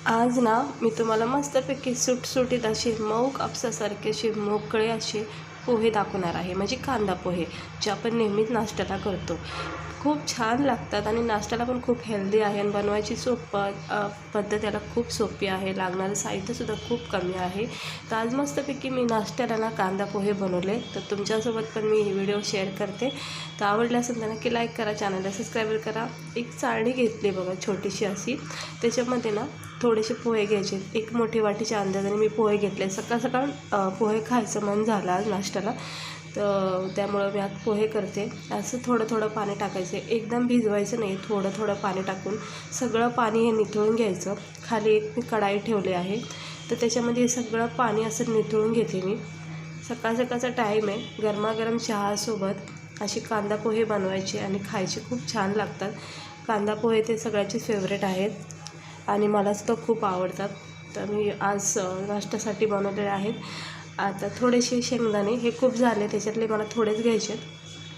आज ना मी तुम्हाला मस्तपैकी सुटसुटीत असे मऊ कापसासारखे असे मोकळे असे पोहे दाखवणार आहे, म्हणजे कांदा पोहे जे आपण नेहमीच नाश्त्याला करतो. खूप छान लागतात आणि नाश्त्याला पण खूप हेल्दी आहे आणि बनवायची पद्धत याला खूप सोपी आहे. लागणारं साहित्यसुद्धा खूप कमी आहे. तर आज मस्तपैकी मी नाश्त्याला ना कांदा पोहे बनवले, तर तुमच्यासोबत पण मी ही व्हिडिओ शेअर करते. तर आवडले असेल तर नक्की लाईक करा, चॅनलला सबस्क्राईब करा. एक चाळणी घेतली बघा छोटीशी अशी, त्याच्यामध्ये ना थोडेसे पोहे घ्यायचे. एक मोठी वाटीच्या अंदाजाने मी पोहे घेतले. सकाळ सकाळ पोहे खायचं मन झालं आज नाश्त्याला, तर त्यामुळं मी आज पोहे करते. असं थोडं थोडं पाणी टाकायचं, एकदम भिजवायचं नाही, थोडं थोडं पाणी टाकून सगळं पाणी हे निथळून घ्यायचं. खाली एक मी कढाई ठेवली आहे, तर त्याच्यामध्ये सगळं पाणी असं निथळून घेते मी. सकाळ सकाळचा टाईम आहे, गरमागरम चहासोबत अशी कांदा पोहे बनवायचे आणि खायचे, खूप छान लागतात. कांदा पोहे ते सगळ्यांचे फेवरेट आहेत आणि मलासुद्धा खूप आवडतात. तर मी आज नाश्त्यासाठी बनवलेले आहेत. आता थोडेसे शेंगदाणे, हे खूप झाले, त्याच्यातले मला थोडेच घ्यायचे,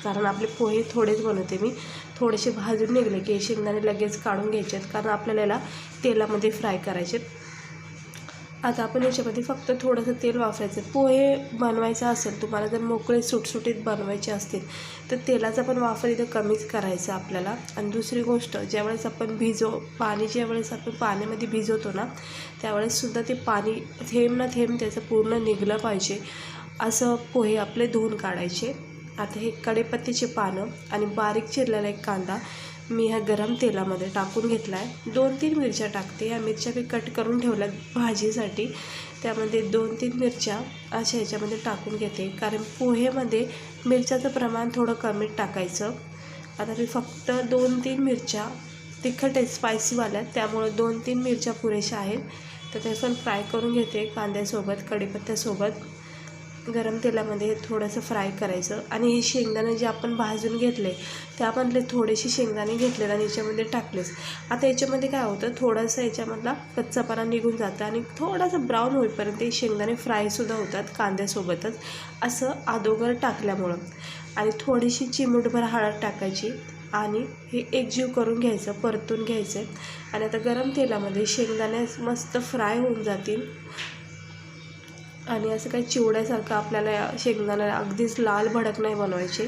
कारण आपले पोहे थोडेच बनवते मी. थोडेसे भाजून निघले की शेंगदाणे लगेच काढून घ्यायचे आहेत, कारण आपल्याला याला तेलामध्ये फ्राय करायचे. आता आपण याच्यामध्ये फक्त थोडंसं तेल वापरायचं. पोहे बनवायचं असेल तुम्हाला, जर मोकळे सुटसुटीत बनवायचे असतील तर तेलाचा पण वापर इथं कमीच करायचा आपल्याला. आणि दुसरी गोष्ट, ज्यावेळेस आपण ज्यावेळेस आपण पाण्यामध्ये भिजवतो ना, त्यावेळेससुद्धा ते पाणी थेंब ना थेंब त्याचं पूर्ण निघलं पाहिजे, असं पोहे आपले धुवून काढायचे. आता हे कढीपत्त्याचे पानं आणि बारीक चिरलेला एक कांदा मी ह्या गरम तेलामध्ये टाकून घेतला आहे. 2-3 मिरच्या टाकते. ह्या मिरच्या मी कट करून ठेवल्या भाजीसाठी, त्यामध्ये 2-3 मिरच्या अशा ह्याच्यामध्ये टाकून घेते, कारण पोहेमध्ये मिरच्याचं प्रमाण थोडं कमी टाकायचं. आता मी फक्त 2-3 मिरच्या, तिखट आहे स्पायसीवाल्या, त्यामुळं 2-3 मिरच्या पुरेशा आहेत. तर ते पण फ्राय करून घेते कांद्यासोबत, कढीपत्त्यासोबत. गरम तेलामध्ये थोडंसं फ्राय करायचं. आणि हे शेंगदाणे जे आपण भाजून घेतले, त्यामधले थोडेसे शेंगदाणे घेतलेत आणि याच्यामध्ये टाकलेच. आता याच्यामध्ये काय होतं, थोडंसं याच्यामधला कच्चापणा निघून जातं आणि थोडंसं ब्राऊन होईपर्यंत हे शेंगदाणे फ्रायसुद्धा होतात कांद्यासोबतच, असं अगोदर टाकल्यामुळं. आणि थोडीशी चिमूटभर हळद टाकायची आणि हे एकजीव करून घ्यायचं, परतून घ्यायचं. आणि आता गरम तेलामध्ये शेंगदाणे मस्त फ्राय होऊन जातील. आणि असं काही चिवड्यासारखं आपल्याला शेंगदाणा अगदीच लाल भडक नाही बनवायचे,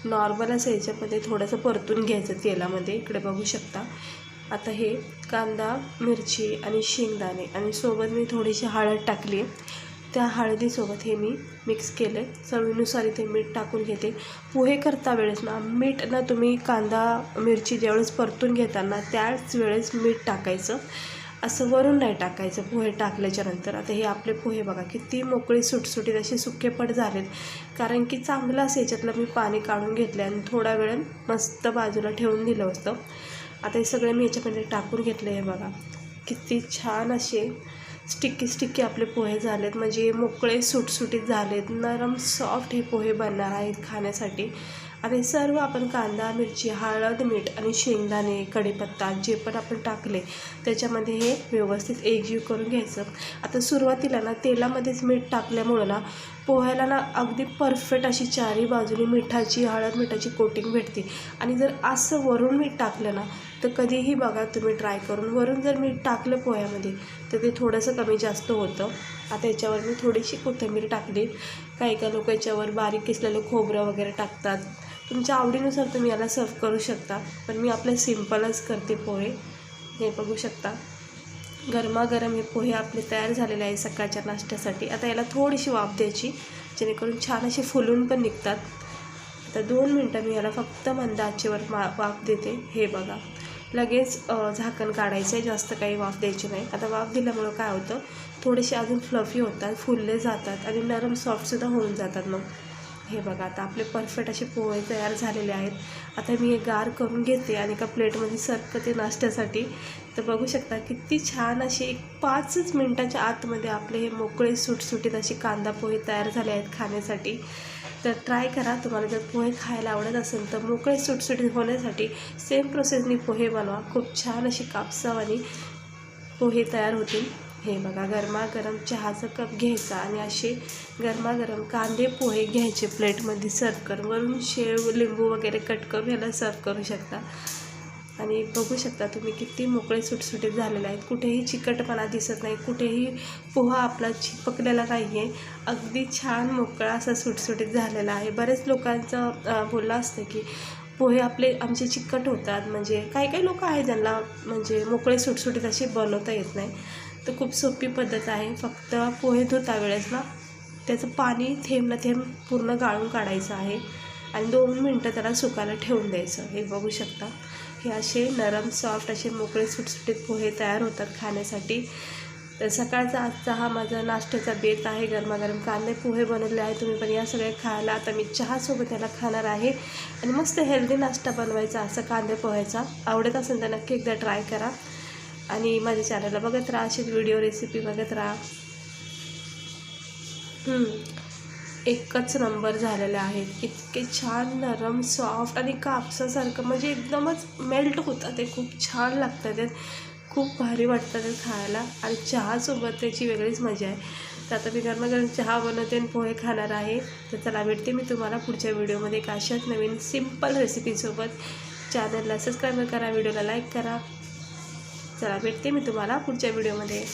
नॉर्मल असं याच्यामध्ये थोडंसं परतून घ्यायचं तेलामध्ये. इकडे बघू शकता. आता हे कांदा, मिरची आणि शेंगदाणे आणि सोबत मी थोडीशी हळद टाकली आहे. त्या हळदीसोबत हे मी मिक्स केलं. चवीनुसार इथे मीठ टाकून घेते. पोहे करता वेळेस ना मीठ ना, तुम्ही कांदा मिरची ज्यावेळेस परतून घेताना त्याच वेळेस मीठ टाकायचं, असं वरून नाही टाकायचं पोहे टाकल्याच्यानंतर. आता हे आपले पोहे बघा किती मोकळे सुटसुटीत असे सुकेपट झालेत, कारण की चांगलं असं याच्यातलं मी पाणी काढून घेतलं आणि थोडा वेळ मस्त बाजूला ठेवून दिलं होतं. आता हे सगळे मी याच्यामध्ये टाकून घेतले. हे बघा किती छान असे स्टिकी आपले पोहे झालेत, म्हणजे मोकळे सुटसुटीत झालेत, नरम सॉफ्ट हे पोहे बनणार आहेत खाण्यासाठी. आता हे सर्व आपण कांदा, मिरची, हळद, मीठ आणि शेंगदाणे, कढीपत्ता जे पण आपण टाकले त्याच्यामध्ये हे व्यवस्थित एकजीव करून घ्यायचं. आता सुरुवातीला ना तेलामध्येच मीठ टाकल्यामुळं ना पोह्याला ना अगदी परफेक्ट अशी चारही बाजूने मिठाची, हळद मिठाची कोटिंग भेटते. आणि जर असं वरून मीठ टाकलं ना, तर कधीही बघा तुम्ही ट्राय करून, वरून जर मीठ टाकलं पोह्यामध्ये तर ते थोडंसं कमी जास्त होतं. आता याच्यावर मी थोडीशी कोथिंबीर टाकली. काही लोक याच्यावर बारीक किसलेलं खोबरं वगैरे टाकतात. तुमच्या आवडीनुसार तुम्ही याला सर्व करू शकता, पण मी आपले सिम्पलच करते पोहे. हे बघू शकता, गरमागरम हे पोहे आपले तयार झालेले आहे सकाळच्या नाश्त्यासाठी. आता याला थोडीशी वाफ द्यायची, जेणेकरून छान असे फुलून पण निघतात. आता 2 मिनटं मी याला फक्त मंद आचेवर वाफ देते. हे बघा लगेच झाकण काढायचं आहे, जास्त काही वाफ द्यायची नाही. आता वाफ दिल्यामुळं काय होतं, थोडेसे अजून फ्लफी होतात, फुलले जातात आणि नरम सॉफ्टसुद्धा होऊन जातात. मग हे बघा आता आपले परफेक्ट असे पोहे तयार झालेले आहेत. आता मी हे गार करून घेते आणि एका प्लेटमध्ये सर्व करते नाश्त्यासाठी. तर बघू शकता किती छान असे 5 मिनटाच्या आतमध्ये आपले हे मोकळे सुटसुटीत असे कांदा पोहे तयार झाले आहेत खाण्यासाठी. तर ट्राय करा. तुम्हाला जर पोहे खायला आवडत असेल तर मोकळे सुटसुटीत होण्यासाठी सेम प्रोसेसनी पोहे बनवा. खूप छान अशी कापसावानी पोहे तयार होतील. हे बघा गरमागरम चहाचा कप घ्यायचा आणि असे गरमागरम कांदे पोहे घ्यायचे, प्लेटमध्ये सर्व करून, वरून शेव लिंबू वगैरे कट करून ह्याला सर्व करू शकता. आणि बघू शकता तुम्ही किती मोकळे सुटसुटीत झालेले आहेत. कुठेही चिकटपणा दिसत नाही, कुठेही पोहा आपला चिपकलेला नाही आहे. अगदी छान मोकळा असा सुटसुटीत झालेला आहे. बरेच लोकांचं बोलणं असतं की पोहे आमचे चिकट होतात. म्हणजे काही लोक आहेत ज्यांना म्हणजे मोकळे सुटसुटीत असे बनवता येत नाही. तर खूप सोपी पद्धत आहे. फक्त पोहे धुता वेळेस ना त्याचं पाणी थेंब ना थेंब पूर्ण गाळून काढायचं आहे आणि 2 मिनटं त्याला सुकायला ठेवून द्यायचं. हे बघू शकता, हे असे नरम सॉफ्ट असे मोकळे सुटसुटीत पोहे तयार होतात खाण्यासाठी. तर सकाळचा आजचा हा माझा नाश्त्याचा बेत आहे. गरमागरम कांदे पोहे बनवले आहे. तुम्ही पण या सगळ्या खायला. आता मी चहासोबत याला खाणार आहे आणि मस्त हेल्दी नाश्ता बनवायचा असं कांदे पोह्याचा. आवडत असेल तर नक्की एकदा ट्राय करा आणि माझ्या चॅनलला बघत राहा, अशीच व्हिडिओ रेसिपी बघत राहा. एकच नंबर झालेले आहेत. इतके छान नरम सॉफ्ट आणि कापसासारखं म्हणजे एकदमच मेल्ट होतात. ते खूप छान लागतात. ते खूप भारी वाटतं ते खायला आणि चहासोबत त्याची वेगळीच मजा आहे. तर आता मी गरमागरम चहा बनवते आणि पोहे खाणार आहे. तर चला भेटते मी तुम्हाला पुढच्या व्हिडिओमध्ये एक अशाच नवीन सिम्पल रेसिपीसोबत. चॅनलला सबस्क्राईब करा, व्हिडिओला लाईक करा. चला भेटते मी तुम्हाला पुढच्या व्हिडिओमध्ये.